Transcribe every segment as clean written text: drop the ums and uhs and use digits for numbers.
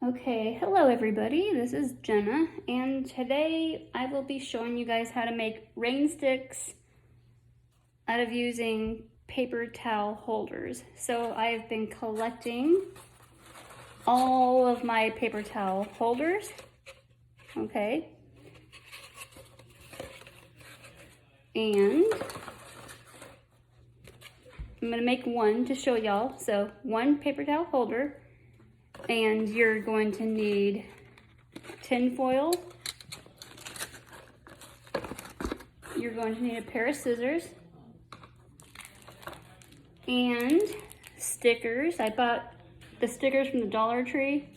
Okay, hello everybody, this is Jenna, and today I will be showing you guys how to make rain sticks out of using paper towel holders. So I've been collecting all of my paper towel holders, okay, and I'm gonna make one to show y'all. So one paper towel holder, and you're going to need tin foil. You're going to need a pair of scissors and stickers. I bought the stickers from the Dollar Tree.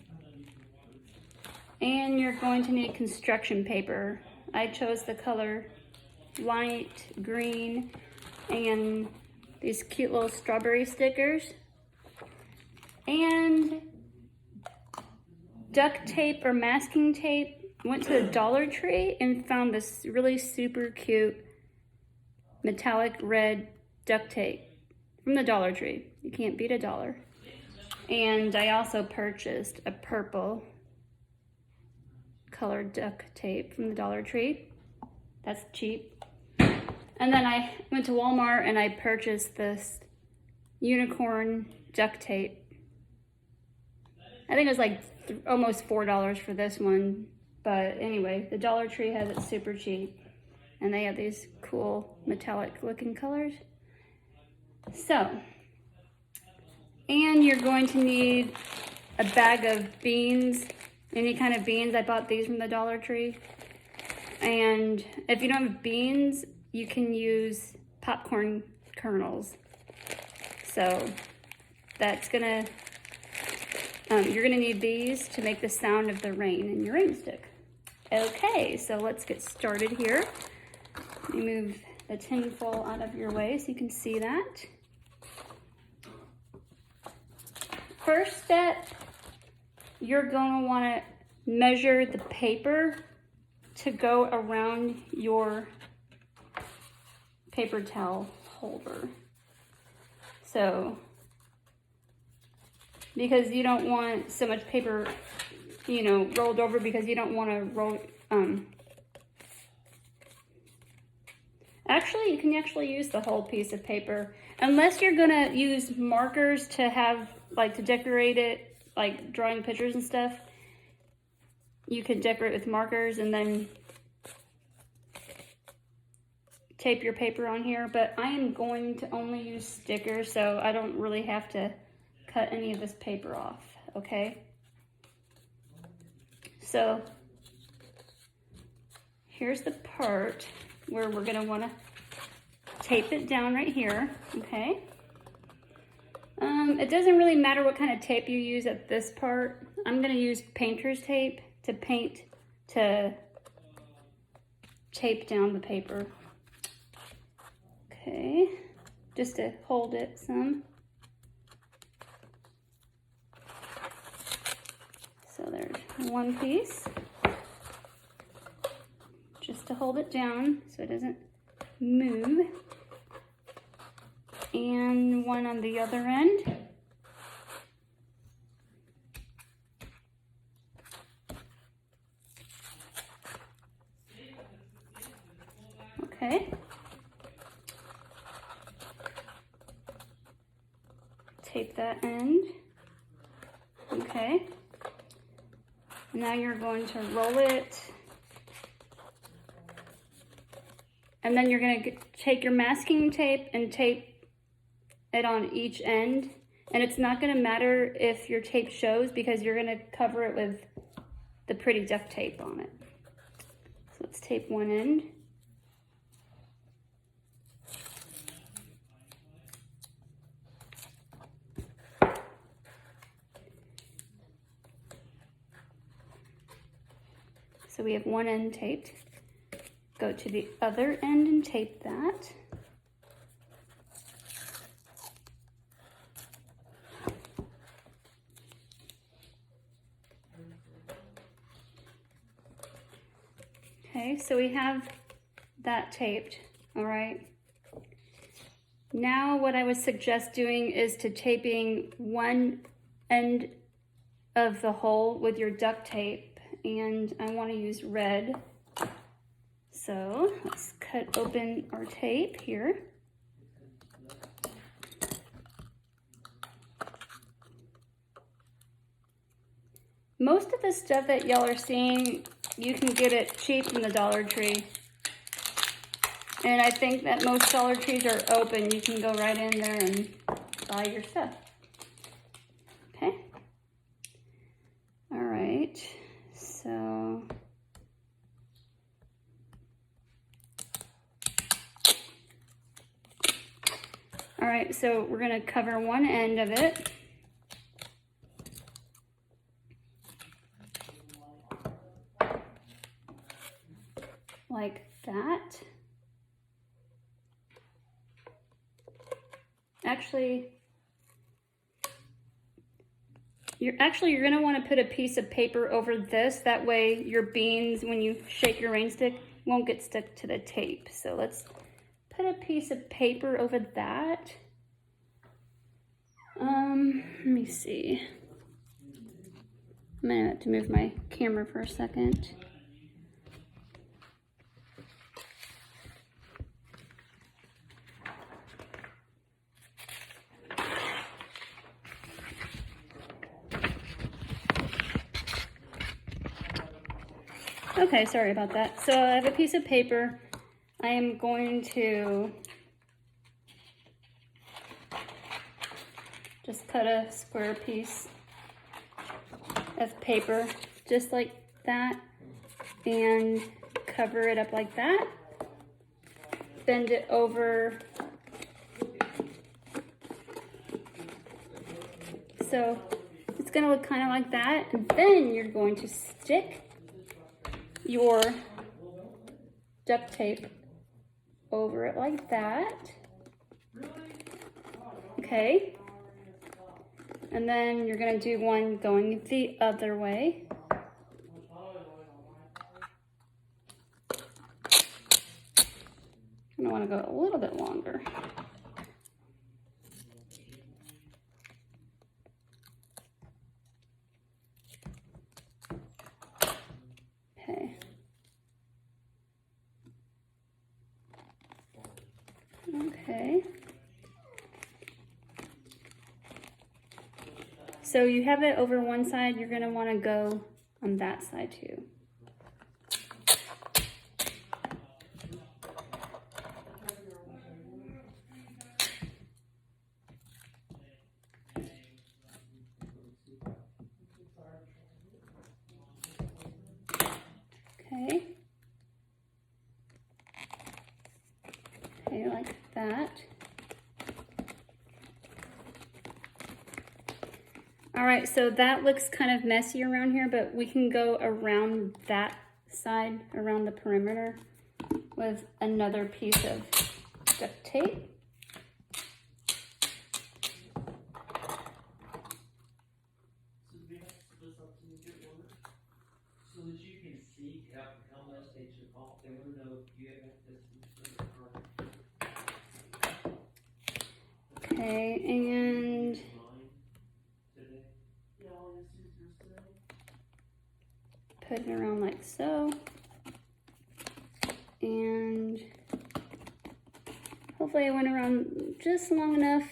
And you're going to need construction paper. I chose the color light green and these cute little strawberry stickers. And duct tape or masking tape. Went to the Dollar Tree and found this really super cute metallic red duct tape from the Dollar Tree. You can't beat $1. And I also purchased a purple colored duct tape from the Dollar Tree. That's cheap. And then I went to Walmart and I purchased this unicorn duct tape. I think it was like almost $4 for this one. But anyway, the Dollar Tree has it super cheap. And they have these cool metallic looking colors. So, and you're going to need a bag of beans, any kind of beans. I bought these from the Dollar Tree. And if you don't have beans, you can use popcorn kernels. So that's gonna, you're gonna need these to make the sound of the rain in your rain stick. Okay, so let's get started here. Let me move the tin foil out of your way so you can see that. First step, you're going to want to measure the paper to go around your paper towel holder. So, because you don't want so much paper, rolled over, because you don't want to roll, actually, you can actually use the whole piece of paper, unless you're gonna use markers to have, like, to decorate it, like drawing pictures and stuff. You can decorate with markers and then tape your paper on here, but I am going to only use stickers, so I don't really have to cut any of this paper off, okay? So here's the part where we're gonna wanna tape it down right here, okay? It doesn't really matter what kind of tape you use at this part. I'm gonna use painter's tape to tape down the paper. Okay, just to hold it some. So there's one piece, just to hold it down so it doesn't move. And one on the other end. Okay. Tape that end. Okay. Now you're going to roll it. And then you're going to take your masking tape and tape it on each end. And it's not going to matter if your tape shows, because you're going to cover it with the pretty duct tape on it. So let's tape one end. So we have one end taped. Go to the other end and tape that. Okay, so we have that taped, all right? Now what I would suggest doing is to taping one end of the hole with your duct tape, and I want to use red. So let's cut open our tape here. Most of the stuff that y'all are seeing, you can get it cheap from the Dollar Tree. And I think that most Dollar Trees are open. You can go right in there and buy your stuff. Okay. All right. So all right, so we're going to cover one end of it. Like that. You're going to want to put a piece of paper over this. That way your beans, when you shake your rain stick, won't get stuck to the tape. So let's put a piece of paper over that. Let me see. I'm going to have to move my camera for a second. Okay, sorry about that. So I have a piece of paper. I am going to just cut a square piece of paper, just like that, and cover it up like that. Bend it over. So it's gonna look kind of like that. And then you're going to stick your duct tape over it like that. Okay. And then you're going to do one going the other way. I want to go a little bit longer. Okay. So you have it over one side, you're going to want to go on that side too. Okay. Okay, like that. All right, so that looks kind of messy around here, but we can go around that side, around the perimeter, with another piece of duct tape. So that you can see how much they took off. They want to know if you have this. Okay, and put it around like so. And hopefully I went around just long enough.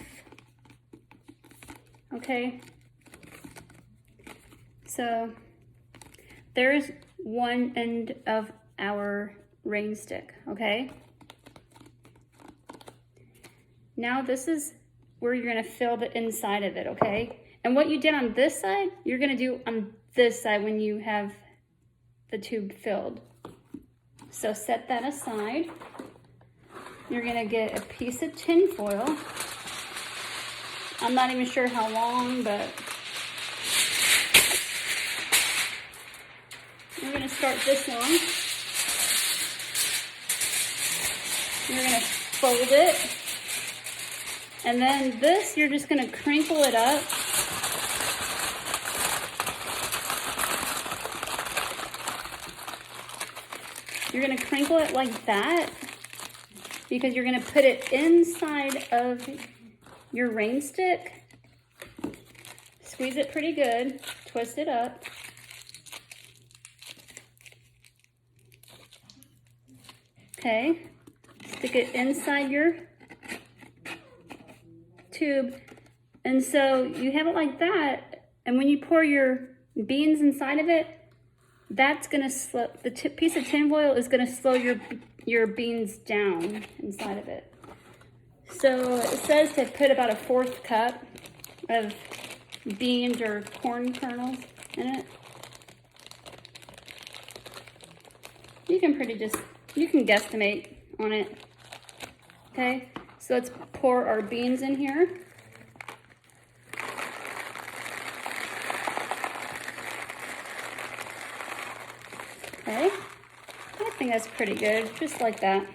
Okay. So there's one end of our rain stick, okay? Now this is where you're gonna fill the inside of it, okay? And what you did on this side, you're gonna do on this side when you have the tube filled. So set that aside. You're gonna get a piece of tin foil. I'm not even sure how long, but we're gonna start this long. You're gonna fold it. And then this, you're just gonna crinkle it up. You're gonna crinkle it like that because you're gonna put it inside of your rain stick. Squeeze it pretty good, twist twist it up. Okay, stick it inside your tube. And so you have it like that, and when you pour your beans inside of it, that's gonna slow, the piece of tinfoil is gonna slow your beans down inside of it. So it says to put about a 1/4 cup of beans or corn kernels in it. You can you can guesstimate on it. Okay, so let's pour our beans in here. Okay, I think that's pretty good, just like that.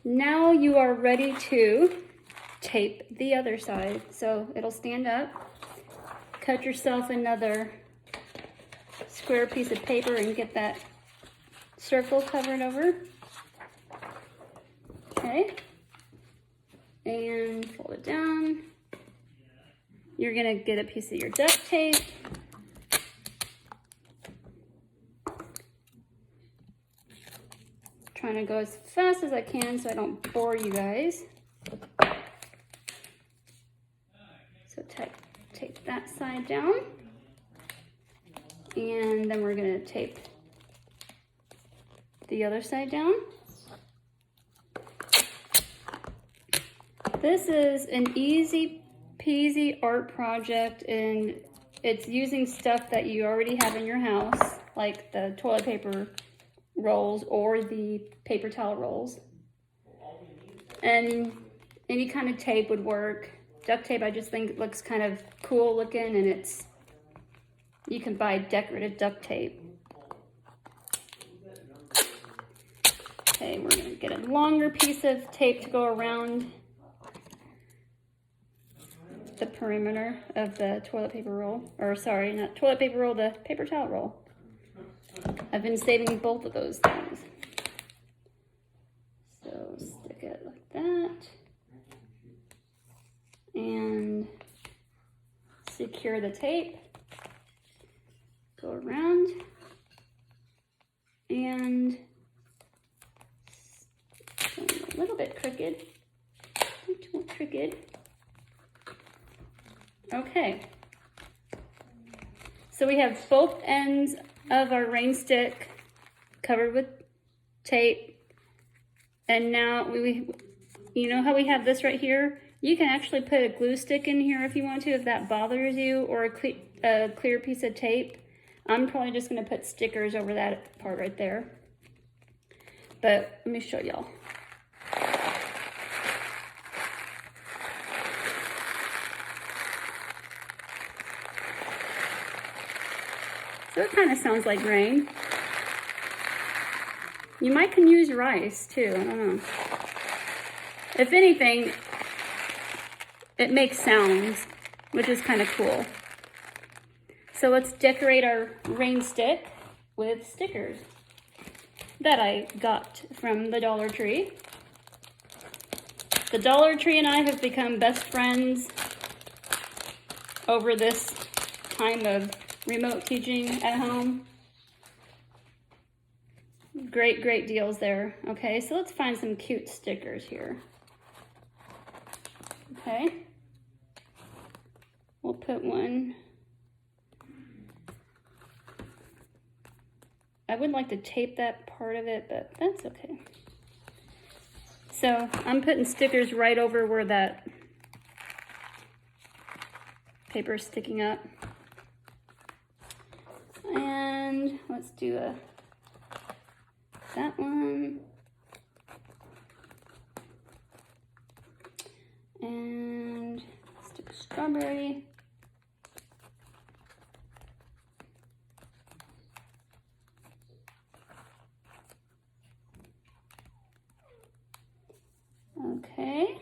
Now you are ready to tape the other side. So it'll stand up. Cut yourself another square piece of paper and get that circle covered over. Okay. And fold it down. You're gonna get a piece of your duct tape. Trying to go as fast as I can so I don't bore you guys. So tape that side down. And then we're gonna tape the other side down. This is an easy peasy art project, and it's using stuff that you already have in your house, like the toilet paper rolls or the paper towel rolls. And any kind of tape would work. Duct tape, I just think it looks kind of cool looking, and you can buy decorative duct tape. Okay, we're gonna get a longer piece of tape to go around the perimeter of the toilet paper roll, or sorry, not toilet paper roll, the paper towel roll. I've been saving both of those things. So stick it like that. And secure the tape. Go around. And a little bit crooked. Not too crooked. Okay. So we have both ends of our rain stick covered with tape, and now you know how we have this right here? You can actually put a glue stick in here if you want to, if that bothers you, or a clear piece of tape. I'm probably just going to put stickers over that part right there, but let me show y'all. So it kind of sounds like rain. You might can use rice too, I don't know. If anything, it makes sounds, which is kind of cool. So let's decorate our rain stick with stickers that I got from the Dollar Tree. The Dollar Tree and I have become best friends over this time of remote teaching at home. Great deals there. Okay, so let's find some cute stickers here. Okay. We'll put one. I would like to tape that part of it, but that's okay. So I'm putting stickers right over where that paper is sticking up. And let's do that one. And stick a strawberry. Okay.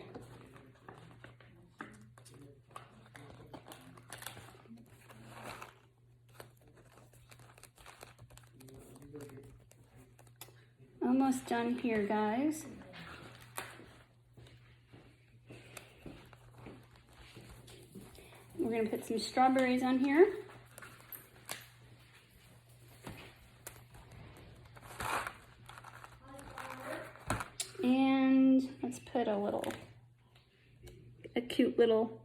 Almost done here, guys. We're gonna put some strawberries on here. a cute little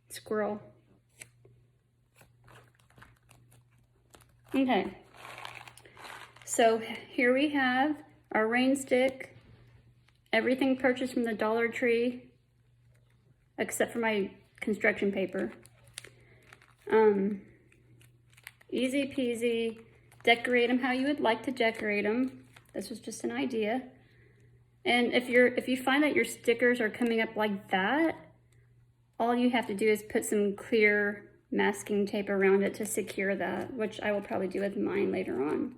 squirrel. Okay, so here we have our rain stick, everything purchased from the Dollar Tree, except for my construction paper. Easy peasy, decorate them how you would like to decorate them. This was just an idea. And if you find that your stickers are coming up like that, all you have to do is put some clear masking tape around it to secure that, which I will probably do with mine later on.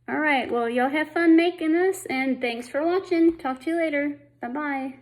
All right, well, y'all have fun making this, and thanks for watching. Talk to you later. Bye-bye.